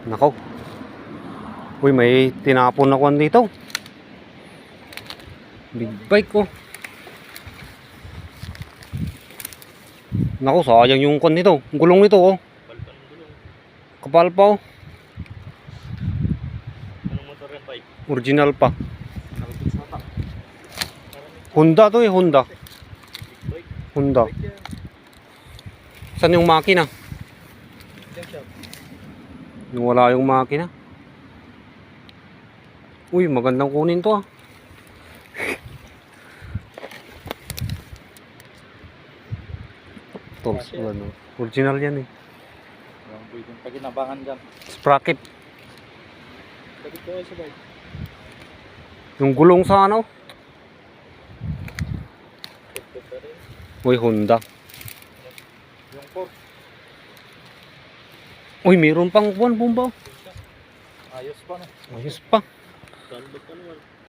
Nako. Uy, may tinapon na kwan dito. Big bike ko. Nako, sayang yung kwan nito. Ang gulong nito oh. Kapal pa oh. Anong motor yan, Pai? Original pa. Honda to eh, Honda. Honda. Saan yung makina? Yung wala yung makina. Uy, magandang kunin to ah. Tools, ano. Original yan eh. Yung pwedeng paginabangan dyan. Sprocket. Sabi ko ay sabay. Yung gulong sa ano. Uy, Honda. Yung fork. Uy, meron pang buwan bomba. Ayos pa na. Ayos pa. Salbot pa naman.